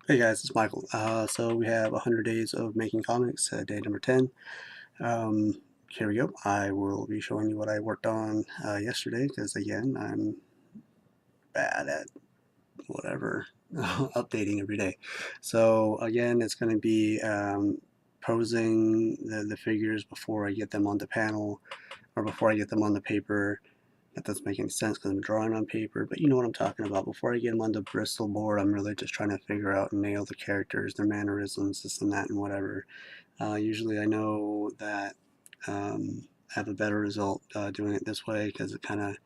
Hey guys, it's Michael. So we have 100 days of making comics, day number 10. Here we go. I will be showing you what I worked on yesterday because, again, I'm bad at whatever updating every day. So, again, it's going to be posing the figures before I get them on the panel or before I get them on the paper. That doesn't make any sense because I'm drawing on paper, but you know what I'm talking about. Before I get them on the Bristol board, I'm really just trying to figure out and nail the characters, their mannerisms, this and that, and whatever. Usually I know that I have a better result doing it this way because it kind of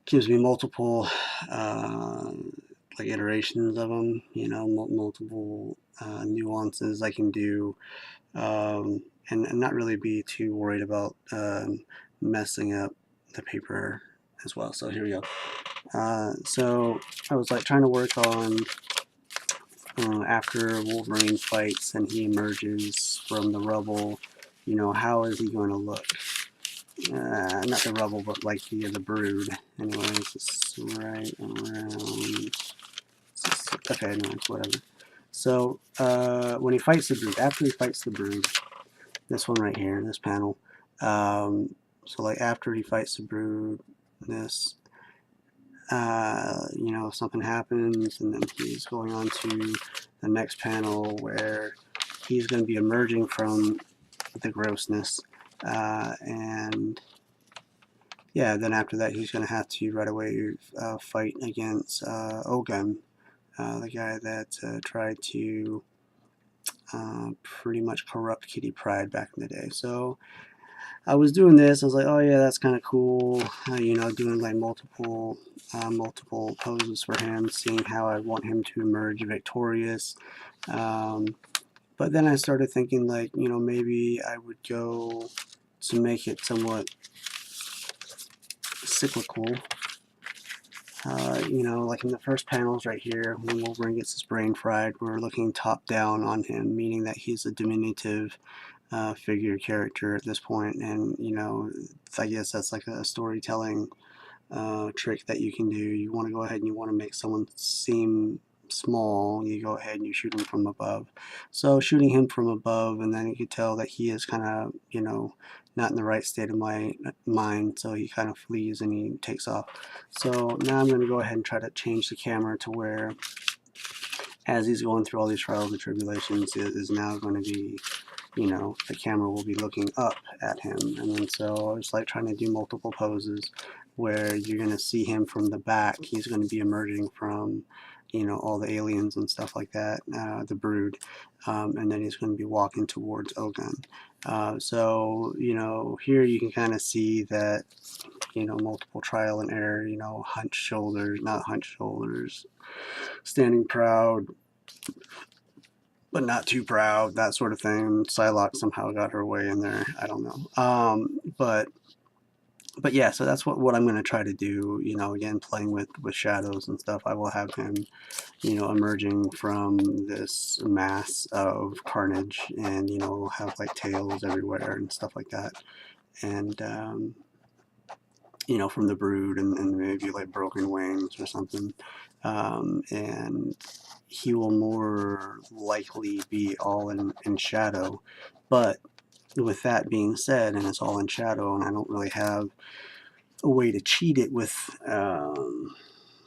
gives me multiple like iterations of them, you know, multiple nuances I can do, and not really be too worried about messing up the paper as well. So here we go. So I was like trying to work on after Wolverine fights and he emerges from the rubble, you know, how is he going to look? Not the rubble, but like the brood. Anyways, it's right around. Okay, anyways, whatever. So when he fights the brood, after he fights the brood, this one right here, this panel. So like after he fights the brood, this you know, something happens, and then he's going on to the next panel where he's going to be emerging from the grossness, and yeah, then after that he's going to have to right away fight against Ogun, the guy that tried to pretty much corrupt Kitty Pryde back in the day. So I was doing this. I was like, oh yeah, that's kind of cool. You know, doing like multiple poses for him, seeing how I want him to emerge victorious. Um, but then I started thinking, like, you know, maybe I would go to make it somewhat cyclical. You know, like in the first panels right here, when Wolverine gets his brain fried, we're looking top down on him, meaning that he's a diminutive figure character at this point, and you know, I guess that's like a storytelling trick that you can do. You want to go ahead and you want to make someone seem small, you go ahead and you shoot him from above. So shooting him from above, and then you can tell that he is kind of, you know, not in the right state of mind, so he kind of flees and he takes off. So now I'm going to go ahead and try to change the camera to where as he's going through all these trials and tribulations, it is now going to be, you know, the camera will be looking up at him. And then so I was like trying to do multiple poses where you're going to see him from the back. He's going to be emerging from, you know, all the aliens and stuff like that, the brood. And then he's going to be walking towards Ogun. So, you know, here you can kind of see that, you know, multiple trial and error, you know, hunched shoulders, not hunched shoulders, standing proud, but not too proud, that sort of thing. Psylocke somehow got her way in there. I don't know. But yeah, so that's what I'm going to try to do. You know, again, playing with shadows and stuff. I will have him, you know, emerging from this mass of carnage, and you know, have like tails everywhere and stuff like that, and you know, from the brood, and maybe like broken wings or something, and he will more likely be all in shadow. But with that being said, and it's all in shadow, and I don't really have a way to cheat it with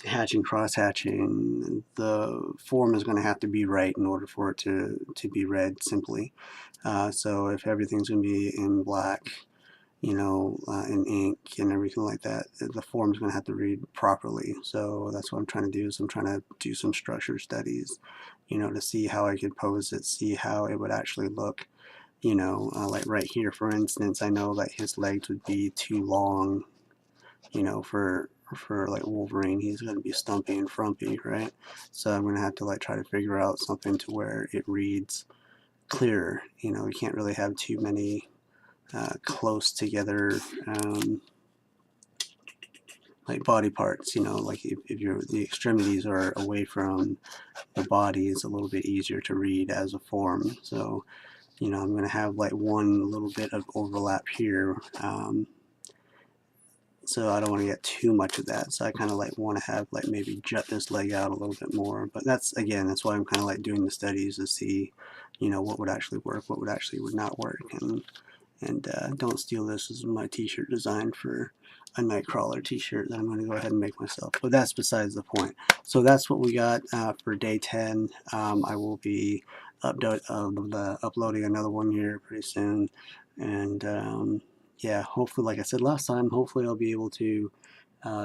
hatching, cross hatching, the form is going to have to be right in order for it to be read simply. So if everything's going to be in black, you know, in ink and everything like that, the form's going to have to read properly. So that's what I'm trying to do. Is I'm trying to do some structure studies, you know, to see how I could pose it, see how it would actually look. You know, like right here, for instance, I know that his legs would be too long, you know, for like Wolverine. He's going to be stumpy and frumpy, right? So I'm going to have to like try to figure out something to where it reads clearer. You know, we can't really have too many close together like body parts. You know, like if the extremities are away from the body, it's a little bit easier to read as a form. So you know, I'm going to have like one little bit of overlap here, so I don't want to get too much of that. So I kind of like want to have like maybe jut this leg out a little bit more. But that's, again, that's why I'm kind of like doing the studies to see, you know, what would actually work, what would actually would not work. And don't steal this. This is my t-shirt design for a Nightcrawler t-shirt that I'm going to go ahead and make myself. But that's besides the point. So that's what we got for day 10. I will be uploading another one here pretty soon. And yeah, hopefully, like I said last time, hopefully I'll be able to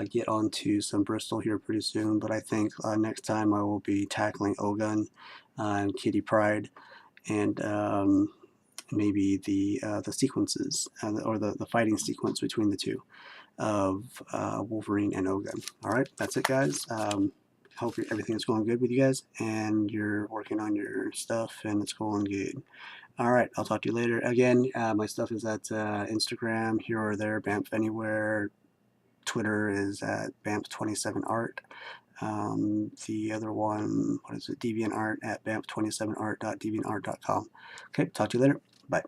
get onto some Bristol here pretty soon. But I think next time I will be tackling Ogun and Kitty Pryde, and maybe the sequences or the fighting sequence between the two of Wolverine and Ogun. All right, that's it, guys. Hope everything is going good with you guys, and you're working on your stuff, and it's going good. All right, I'll talk to you later. Again, my stuff is at Instagram, here or there, Bamf Anywhere. Twitter is at Bamf27art. The other one, what is it? DeviantArt at Bamf27art.deviantart.com. Okay, talk to you later. Bye.